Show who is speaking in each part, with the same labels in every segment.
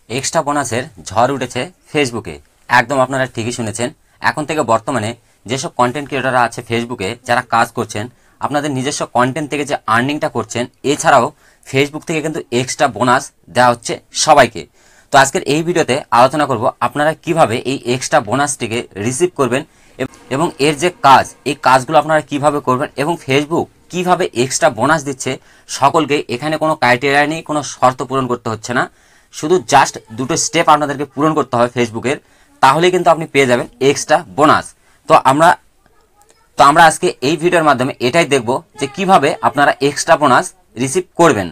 Speaker 1: Extra বোনাসের ঝড় উঠেছে ফেসবুকে। একদম আপনারা ঠিকই শুনেছেন। এখন থেকে বর্তমানে যেসব কন্টেন্ট ক্রিয়েটররা আছে ফেসবুকে, যারা কাজ করছেন, আপনাদের নিজস্ব কন্টেন্ট থেকে যে আর্নিংটা করছেন, এছাড়াও ফেসবুক থেকে কিন্তু এক্সট্রা বোনাস দেওয়া হচ্ছে সবাইকে। তো আজকের এই ভিডিওতে আলোচনা করব আপনারা কিভাবে এই এক্সট্রা বোনাসটিকে রিসিভ করবেন এবং এর যে কাজ, এই কাজগুলো আপনারা কিভাবে করবেন এবং ফেসবুক কিভাবে এক্সট্রা বোনাস দিচ্ছে সকলকে। এখানে কোনো ক্রাইটেরিয়া নেই, কোনো শর্ত পূরণ করতে হচ্ছে না, শুধু জাস্ট দুটো স্টেপ আপনাদেরকে পূরণ করতে হবে ফেসবুকের, তাহলেই কিন্তু আপনি পেয়ে যাবেন এক্সট্রা বোনাস। তো আমরা আজকে এই ভিডিওর মাধ্যমে এটাই দেখব যে কিভাবে আপনারা এক্সট্রা বোনাস রিসিভ করবেন।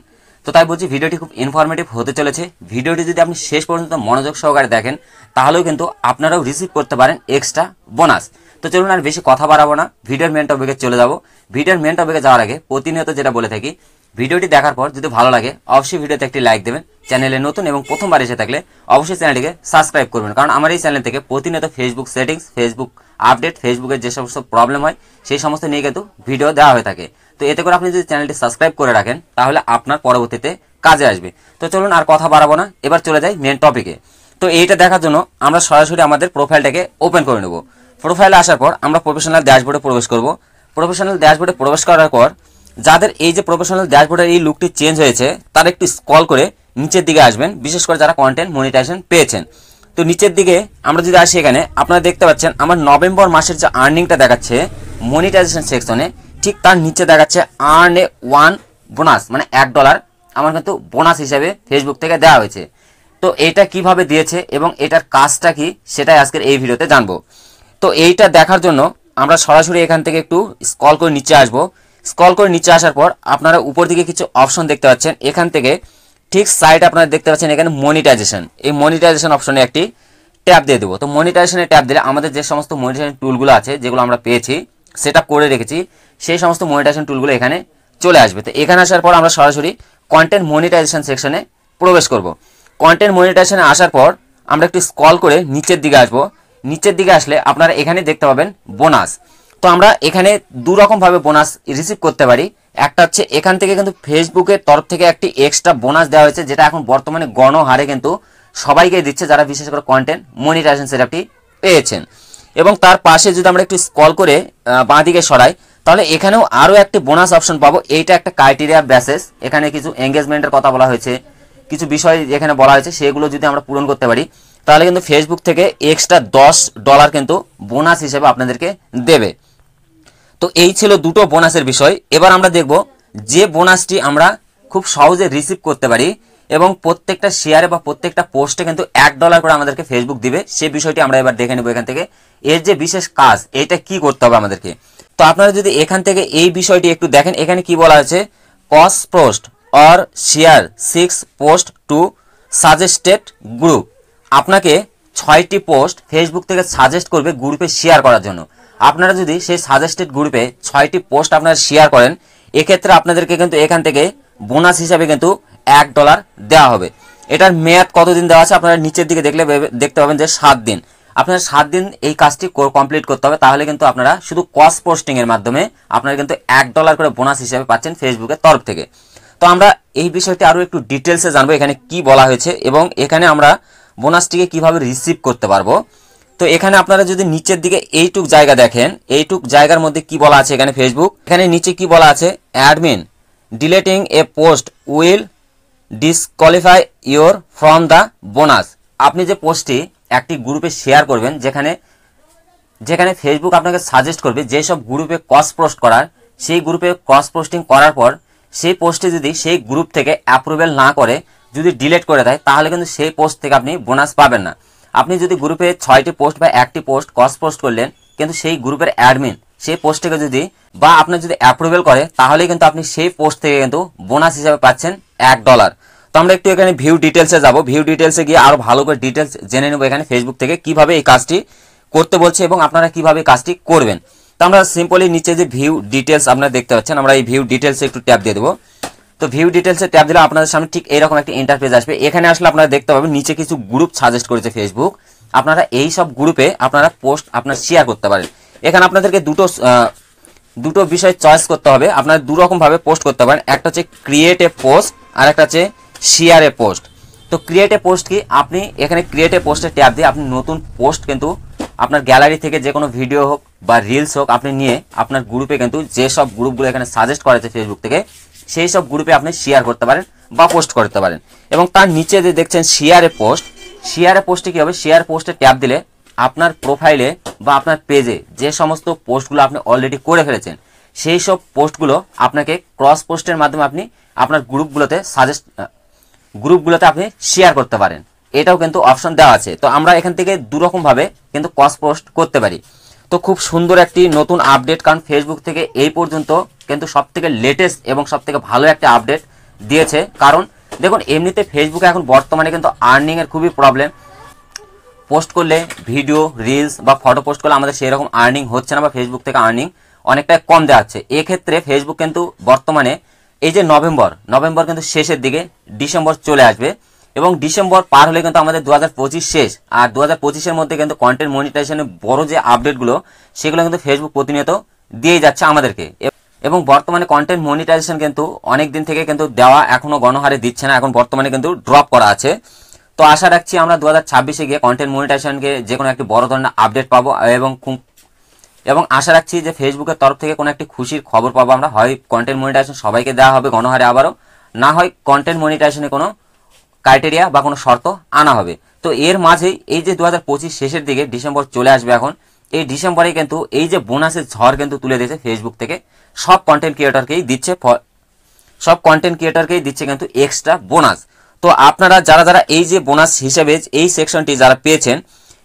Speaker 1: তো তাই বলছি, ভিডিওটি খুব ইনফরমেটিভ হতে চলেছে। ভিডিওটি যদি আপনি শেষ পর্যন্ত মনোযোগ সহকারে দেখেন, তাহলেও কিন্তু আপনারাও রিসিভ করতে পারেন এক্সট্রা বোনাস। তো চলুন আর বেশি কথা বাড়াবো না, ভিডিওর মেন টপিকে চলে যাব। ভিডিওর মেন টপিকে যাওয়ার আগে প্রতিনিয়ত যেটা বলে থাকি, ভিডিওটি দেখার পর যদি ভালো লাগে অবশ্যই ভিডিওতে একটি লাইক দেবেন। চ্যানেলে নতুন এবং প্রথমবার এসে থাকলে অবশ্যই চ্যানেলটিকে সাবস্ক্রাইব করবেন, কারণ আমার এই চ্যানেল থেকে প্রতিনিয়ত ফেসবুক সেটিংস, ফেসবুক আপডেট, ফেসবুকের যে সমস্ত প্রবলেম হয় সেই সমস্ত নিয়ে কিন্তু ভিডিও দেওয়া হয়ে থাকে। তো এতে করে আপনি যদি চ্যানেলটি সাবস্ক্রাইব করে রাখেন, তাহলে আপনার পরবর্তীতে কাজে আসবে। তো চলুন আর কথা বাড়াবো না, এবার চলে যাই মেন টপিকে। তো এইটা দেখার জন্য আমরা সরাসরি আমাদের প্রোফাইলটাকে ওপেন করে নেব। প্রোফাইলে আসার পর আমরা প্রফেশনাল ড্যাশবোর্ডে প্রবেশ করব। প্রফেশনাল ড্যাশবোর্ডে প্রবেশ করার পর যাদের এই যে প্রফেশনাল ড্যাশবোর্ডের এই লুকটি চেঞ্জ হয়েছে, তারা একটু স্ক্রল করে নিচের দিকে আসবেন, বিশেষ করে যারা কন্টেন্ট মনিটাইজেশন পেয়েছেন। তো নিচের দিকে আমরা যদি আসি, এখানে আপনারা দেখতে পাচ্ছেন আমার নভেম্বর মাসের যে আর্নিংটা দেখাচ্ছে মনিটাইজেশন সেকশনে, ঠিক তার নিচে দেখাচ্ছে আর্ন এ ওয়ান বোনাস, মানে $1 আমার কিন্তু বোনাস হিসেবে ফেসবুক থেকে দেওয়া হয়েছে। তো এটা কিভাবে দিয়েছে এবং এটার কাজটা কি, সেটাই আজকের এই ভিডিওতে জানবো। তো এইটা দেখার জন্য আমরা সরাসরি এখান থেকে একটু স্ক্রল করে নিচে আসবো। স্ক্রল করে নিচে আসার পর আপনারা উপর দিকে কিছু অপশন দেখতে পাচ্ছেন। এখান থেকে ঠিক সাইড আপনারা দেখতে পাচ্ছেন এখানে মনিটাইজেশন, এই মনিটাইজেশন অপশনে একটি ট্যাপ দিয়ে দেবো। তো মনিটাইজেশনে ট্যাপ দিলে আমাদের যে সমস্ত মনিটাইজেশন টুলগুলো আছে, যেগুলো আমরা পেয়েছি, সেট আপ করে রেখেছি, সেই সমস্ত মনিটাইজেশন টুলগুলো এখানে চলে আসবে। তো এখানে আসার পর আমরা সরাসরি কন্টেন্ট মনিটাইজেশন সেকশনে প্রবেশ করব। কন্টেন্ট মনিটাইজেশনে আসার পর আমরা একটু স্ক্রল করে নিচের দিকে আসবো। নিচের দিকে আসলে আপনারা এখানে দেখতে পাবেন বোনাস। তো আমরা এখানে দু রকম ভাবে বোনাস রিসিভ করতে পারি। একটা হচ্ছে এখান থেকে কিন্তু ফেসবুকের তরফ থেকে একটি এক্সট্রা বোনাস দেওয়া হয়েছে, যেটা এখন বর্তমানে গণহারে কিন্তু সবাইকে দিচ্ছে, যারা বিশেষ করে কন্টেন্ট মনিটাইজেশন সেটআপটি পেয়েছেন। এবং তার পাশে যদি আমরা একটু স্ক্রল করে বাঁ দিকে সরাই, তাহলে এখানেও আরও একটি বোনাস অপশন পাবো। এইটা একটা ক্রাইটেরিয়া বেসিস, এখানে কিছু এঙ্গেজমেন্টের কথা বলা হয়েছে, কিছু বিষয় এখানে বলা হয়েছে, সেগুলো যদি আমরা পূরণ করতে পারি, তাহলে কিন্তু ফেসবুক থেকে এক্সট্রা $10 কিন্তু বোনাস হিসেবে আপনাদেরকে দেবে। তো এই ছিল দুটো বোনাসের বিষয়। এবার আমরা দেখব যে বোনাসটি আমরা খুব সহজে রিসিভ করতে পারি এবং প্রত্যেকটা শেয়ারে বা প্রত্যেকটা পোস্টে কিন্তু $1 করে আমাদেরকে ফেসবুক দিবে, সেই বিষয়টি আমরা এবার দেখে নেব এখান থেকে। এর যে বিশেষ কাজ, এটা কি করতে হবে আমাদেরকে। তো আপনারা যদি এখান থেকে এই বিষয়টি একটু দেখেন, এখানে কি বলা হয়েছে, cross post or share 6 post to suggested group. আপনাকে 6টি পোস্ট ফেসবুক থেকে সাজেস্ট করবে গ্রুপে শেয়ার করার জন্য। আপনারা যদি সেই সাজেস্টেড গ্রুপে 6টি পোস্ট আপনারা শেয়ার করেন, এক্ষেত্রে আপনাদেরকে কিন্তু এখান থেকে বোনাস হিসাবে কিন্তু $1 দেওয়া হবে। এটার মেয়াদ কতদিন দেওয়া আছে আপনারা নিচের দিকে দেখতে পাবেন যে 7 দিন। আপনারা 7 দিন এই কাজটি কমপ্লিট করতে হবে, তাহলে কিন্তু আপনারা শুধু কস পোস্টিং এর মাধ্যমে আপনারা কিন্তু $1 করে বোনাস হিসাবে পাচ্ছেন ফেসবুকের তরফ থেকে। তো আমরা এই বিষয়টি আরও একটু ডিটেলসে জানবো, এখানে কি বলা হয়েছে এবং এখানে আমরা বোনাসটিকে কিভাবে রিসিভ করতে পারবো। তো এখানে আপনারা যদি নিচের দিকে এইটুক জায়গা দেখেন, এইটুক জায়গার মধ্যে কি বলা আছে, এখানে ফেসবুক, এখানে নিচে কি বলা আছে, admin deleting A post will disqualify your from the bonus. আপনি যে পোস্টটি একটি গ্রুপে শেয়ার করবেন, যেখানে ফেসবুক আপনাকে সাজেস্ট করবে যেসব গ্রুপে ক্রস পোস্ট করার, সেই গ্রুপে ক্রস পোস্টিং করার পর সেই পোস্টে যদি সেই গ্রুপ থেকে অ্যাপ্রুভেল না করে, যদি ডিলিট করে দেয়, তাহলে কিন্তু সেই পোস্ট থেকে আপনি বোনাস পাবেন না। আপনি যদি গ্রুপে 6টি পোস্ট বা একটি পোস্ট ক্রস পোস্ট করলেন, কিন্তু সেই গ্রুপের অ্যাডমিন সেই পোস্টটিকে যদি বা আপনার যদি অ্যাপ্রুভেল করে, তাহলে কিন্তু আপনি সেই পোস্ট থেকে কিন্তু বোনাস হিসাবে পাচ্ছেন $1। তো আমরা একটু এখানে ভিউ ডিটেলসে যাব। ভিউ ডিটেলসে গিয়ে আরো ভালো করে ডিটেলস জেনে নেব এখানে ফেসবুক থেকে কিভাবে এই কাজটি করতে বলছে এবং আপনারা কিভাবে কাজটি করবেন। তো আমরা সিম্পলি নিচে যে ভিউ ডিটেলস আপনারা দেখতে পাচ্ছেন, আমরা এই ভিউ ডিটেলসে একটু ট্যাপ দিয়ে দেবো। তো ভিউ ডিটেলসে ট্যাপ দিলে আপনাদের সামনে ঠিক এইরকম একটা ইন্টারফেস আসবে। এখানে আসলে আপনারা দেখতে পাবেন নিচে কিছু গ্রুপ সাজেস্ট করেছে ফেসবুক। আপনারা এই সব গ্রুপে আপনারা পোস্ট আপনারা শেয়ার করতে পারেন। এখানে আপনাদেরকে দুটো বিষয় চয়েস করতে হবে। আপনারা দু রকম ভাবে পোস্ট করতে পারেন, একটা হচ্ছে ক্রিয়েট এ পোস্ট আর একটা হচ্ছে শেয়ার এ পোস্ট। তো ক্রিয়েট এ পোস্ট কি, আপনি এখানে ক্রিয়েট এ পোস্টে ট্যাপ দিয়ে আপনি নতুন পোস্ট কিন্তু আপনার গ্যালারি থেকে যে কোনো ভিডিও হোক বা রিলস হোক আপনি নিয়ে আপনার গ্রুপে কিন্তু যেসব গ্রুপগুলো এখানে সাজেস্ট করা আছে ফেসবুক থেকে সেই সব গ্রুপে আপনি শেয়ার করতে পারেন বা পোস্ট করতে পারেন। এবং তার নিচে যে দেখছেন শেয়ারে পোস্টে কি হবে, শেয়ার পোস্টে ট্যাপ দিলে আপনার প্রোফাইলে বা আপনার পেজে যে সমস্ত পোস্টগুলো আপনি অলরেডি করে ফেলেছেন সেই সব পোস্টগুলো আপনাকে ক্রস পোস্টের মাধ্যমে আপনি আপনার গ্রুপগুলোতে আপনি শেয়ার করতে পারেন। এটাও কিন্তু অপশন দেওয়া আছে। তো আমরা এখান থেকে দুরকম ভাবে কিন্তু ক্রস পোস্ট করতে পারি। তো খুব সুন্দর একটি নতুন আপডেট, কারণ ফেসবুক থেকে এই পর্যন্ত কিন্তু সব থেকে লেটেস্ট এবং সব থেকে ভালো একটা আপডেট দিয়েছে। কারণ দেখুন, এমনিতে ফেসবুকে এখন বর্তমানে কিন্তু আর্নিং এর খুবই প্রবলেম। পোস্ট করলে ভিডিও, রিলস বা ফটো পোস্ট করলে আমাদের সেই রকম আর্নিং হচ্ছে না, বা ফেসবুক থেকে আর্নিং অনেকটাই কম দেওয়া হচ্ছে। এক্ষেত্রে ফেসবুক কিন্তু বর্তমানে এই যে নভেম্বর কিন্তু শেষের দিকে, ডিসেম্বর চলে আসবে এবং ডিসেম্বর পার হলে কিন্তু আমাদের 2025 শেষ। আর 2025-এর মধ্যে কিন্তু কন্টেন্ট মনিটাইজেশনের বড় যে আপডেটগুলো সেগুলো কিন্তু ফেসবুক প্রতিনিয়ত দিয়ে যাচ্ছে আমাদেরকে। এবং বর্তমানে কন্টেন্ট মনিটাইজেশন কিন্তু অনেক দিন থেকে কিন্তু দেওয়া এখনো গণহারে দিচ্ছে না, এখন বর্তমানে কিন্তু ড্রপ করা আছে। তো আশা রাখছি আমরা 2026-এ গিয়ে কন্টেন্ট মনিটাইজেশনকে যে কোনো একটি বড় ধরনের আপডেট পাবো এবং আশা রাখছি যে ফেসবুকের তরফ থেকে কোনো একটি খুশির খবর পাবো আমরা। হয় কন্টেন্ট মনিটাইজেশন সবাইকে দেওয়া হবে গণহারে আবারও, না হয় কন্টেন্ট মনিটাইজেশনে কোনো ক্রাইটেরিয়া বা কোনো শর্ত আনা হবে। তো এর মাঝেই এই যে 2025 শেষের দিকে ডিসেম্বর চলে আসবে, এখন এই ডিসেম্বরে কিন্তু এই যে বোনাসের ঝড় কিন্তু তুলে দিয়েছে ফেসবুক থেকে, সব কন্টেন্ট ক্রিয়েটরকেই দিচ্ছে কিন্তু এক্সট্রা বোনাস। তো আপনারা যারা এই যে বোনাস হিসেবে এই সেকশনটি যারা পেয়েছেন,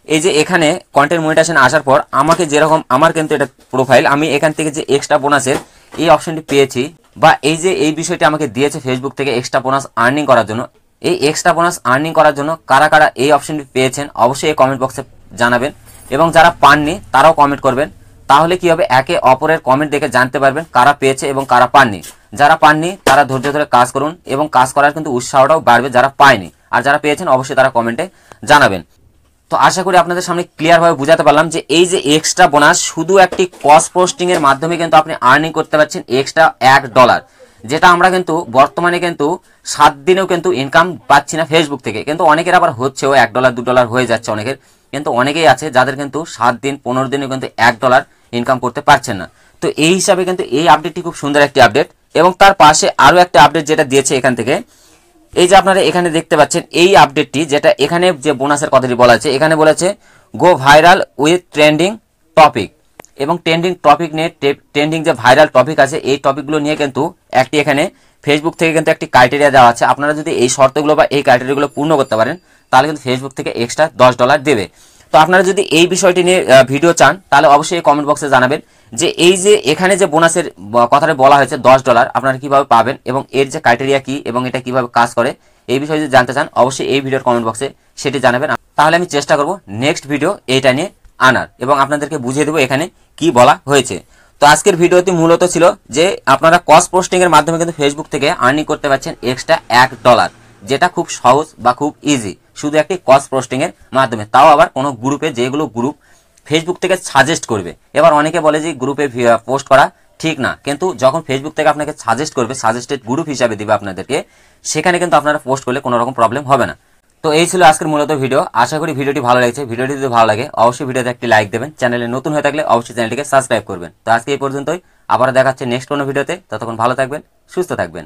Speaker 1: এই যে এখানে কন্টেন্ট মনিটাইজেশন আসার পর আমাকে যেরকম, আমার কিন্তু এটা প্রোফাইল, আমি এখান থেকে যে এক্সট্রা বোনাসের এই অপশনটি পেয়েছি বা এই যে এই বিষয়টি আমাকে দিয়েছে ফেসবুক থেকে এক্সট্রা বোনাস আর্নিং করার জন্য, এই এক্সট্রা বোনাস আর্নিং করার জন্য কারা কারা এই অপশনটি পেয়েছেন অবশ্যই এই কমেন্ট বক্সে জানাবেন। এবং যারা পাননি তারাও কমেন্ট করবেন, তাহলে কি হবে, একে অপরের কমেন্ট দেখে জানতে পারবেন কারা পেয়েছে এবং কারা পাননি। যারা পাননি তারা ধৈর্য ধরে কাজ করুন এবং কাজ করার কিন্তু উৎসাহটাও বাড়বে যারা পায়নি। আর যারা পেয়েছেন অবশ্যই তারা কমেন্টে জানাবেন। তো আশা করি আপনাদের সামনে ক্লিয়ারভাবে বুঝাতে পারলাম যে এই যে এক্সট্রা বোনাস শুধু একটি ক্রস পোস্টিং এর মাধ্যমে কিন্তু আপনি আর্নিং করতে পারছেন এক্সট্রা $1, যেটা আমরা কিন্তু বর্তমানে কিন্তু 7 দিনেও কিন্তু ইনকাম পাচ্ছি না ফেসবুক থেকে। কিন্তু অনেকের আবার হচ্ছেও, $1 $2 হয়ে যাচ্ছে অনেকের, কিন্তু অনেকেই আছে যাদের কিন্তু 7 দিন 15 দিনেও কিন্তু $1 ইনকাম করতে পারছেন না। তো এই হিসাবে কিন্তু এই আপডেটটি খুব সুন্দর একটি আপডেট। এবং তার পাশে আরো একটা আপডেট যেটা দিয়েছে এখান থেকে, এই যে আপনারা এখানে দেখতে পাচ্ছেন এই আপডেটটি, যেটা এখানে যে বোনাসের কথাটি বলা আছে, এখানে বলেছে গো ভাইরাল উইথ ট্রেন্ডিং টপিক। এবং ট্রেন্ডিং টপিক নিয়ে, ট্রেন্ডিং যে ভাইরাল টপিক আছে এই টপিকগুলো নিয়ে কিন্তু একটি এখানে ফেসবুক থেকে কিন্তু একটি ক্রাইটেরিয়া দেওয়া আছে। আপনারা যদি এই শর্তগুলো বা এই ক্রাইটেরিয়াগুলো পূর্ণ করতে পারেন তাহলে কিন্তু ফেসবুক থেকে এক্সট্রা $10 দেবে। তো আপনারা যদি এই বিষয়টি নিয়ে ভিডিও চান তাহলে অবশ্যই কমেন্ট বক্সে জানাবেন যে এই যে এখানে যে বোনাসের কথাটা বলা হয়েছে $10 আপনারা কিভাবে পাবেন এবং এর যে ক্রাইটেরিয়া কি এবং এটা কিভাবে কাজ করে এই বিষয়ে যদি জানতে চান অবশ্যই এই ভিডিওর কমেন্ট বক্সে সেটি জানাবেন। তাহলে আমি চেষ্টা করব নেক্সট ভিডিও এইটা নিয়ে আনার এবং আপনাদেরকে বুঝিয়ে দেবো এখানে কি বলা হয়েছে। তো আজকের ভিডিওটি মূলত ছিল যে আপনারা ক্রস পোস্টিং এর মাধ্যমে কিন্তু ফেসবুক থেকে আর্নিং করতে পারছেন এক্সট্রা $1, যেটা খুব সহজ বা খুব ইজি, শুধু একটি ক্রস পোস্টিং এর মাধ্যমে, তাও আবার কোনো গ্রুপে, যেগুলো গ্রুপ ফেসবুক থেকে সাজেস্ট করবে। এবার অনেকে বলে যে গ্রুপে পোস্ট করা ঠিক না, কিন্তু যখন ফেসবুক থেকে আপনাকে সাজেস্ট করবে, সাজেস্টেড গ্রুপ হিসাবে দিবে আপনাদেরকে, সেখানে কিন্তু আপনারা পোস্ট করলে কোনো রকম প্রবলেম হবে না। তো এই ছিল আজকের মূলত ভিডিও। আশা করি ভিডিওটি ভালো লাগছে। ভিডিওটি যদি ভালো লাগে অবশ্যই ভিডিওতে একটি লাইক দেবেন। চ্যানেলে নতুন হয়ে থাকলে অবশ্যই চ্যানেলটিকে সাবস্ক্রাইব করবেন। তো আজকে এই পর্যন্তই, আবার দেখাচ্ছে নেক্সট কোনো ভিডিওতে। ততক্ষণ ভালো থাকবেন, সুস্থ থাকবেন।